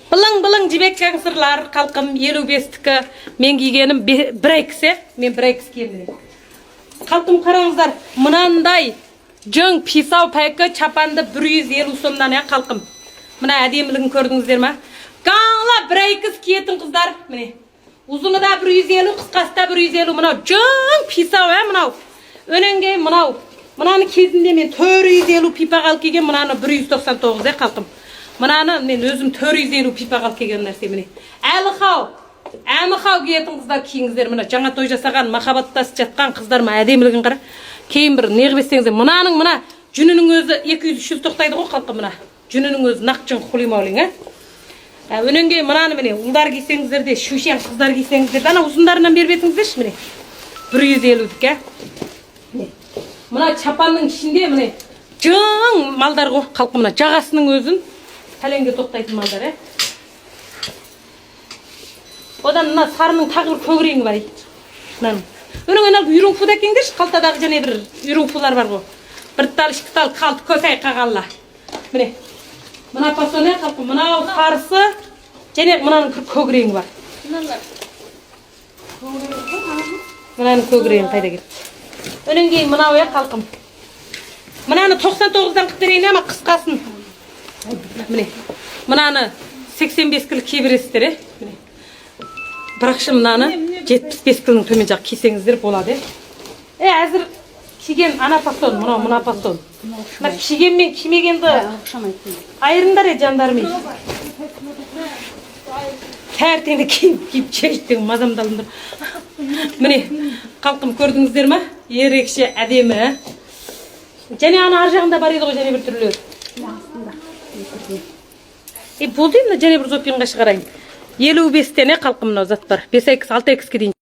Былың жібек сырлар қалқым 55-тікі мен кигенім 1-2-се, мен 1-2 киемін. Қалқым қараңыздар, мынандай жың писау пәкі чапанды 150 сомнан қалқым. Мына әдемілігін көрдіңіздер ма? Қаңла 1-2 киетін қыздар, міне. Ұзыны да 150, қысқасы да 150, мынау жың писау, мынау. Өненге мынау. Мынаны кезінде мен 450 пипа қал киген, мынаны 199 қалқым. Мынаны мен өзім 450 пипа қал киген нәрсе міне. Әмі қау киетін қыздар киіңіздер, мына жаңа той жасаған, махаббаттасып жатқан қыздар ма әдемілігін қара. Кейін бір неғып мынаның мына жүнінің өзі 200-300 тоқтайды ғой қалқым мына. Жүнінің өзі нақ жың құлимаулың, Өненге мынаны міне ұлдар кисеңіздер де, шушен қыздар кисеңіздер де, ана ұзындарынан беріп етіңіздерші міне. 150-дік, Мына чапанның ішінде міне жың малдар ғой қалқым мына жағасының өзін пәленге тоқтайтын малдар, Одан мына сарының тағы бір көңіреңі бар. Мынаның. Өнің әлгі үйріңфуда кеңдерші, қалтадағы және бір үйріңфулар бар ғой. Бір тал, 2 тал қалды көсәй қағалла. Міне. Мына пасоне қалқым, мынау қарысы және мынаның бір көңіреңі бар. Мынаның көңіреңі қайда кетті. Өнен кейін мынау қалқым. Мынаны 99-дан қып берейін ама қысқасын. Міне. Мынаны 85 кіл кебірестер, Міне. Бірақшы мынаны 75 кілінің төмен жақ кисеңіздер болады, Әзір киген ана пасон, мына пасон. Мына киген мен кимегенді айырындар жандарым. Тәртеңді киіп чештің мазамдалындар. Міне, қалқым көрдіңіздер ма? Ерекше әдемі. Және ана ар жағында бар еді ғой және бір түрлер. Болды енді және бір зоппинға шығарайын. 55-тен қалқым мынау зат бар. 5x, 6x дейін.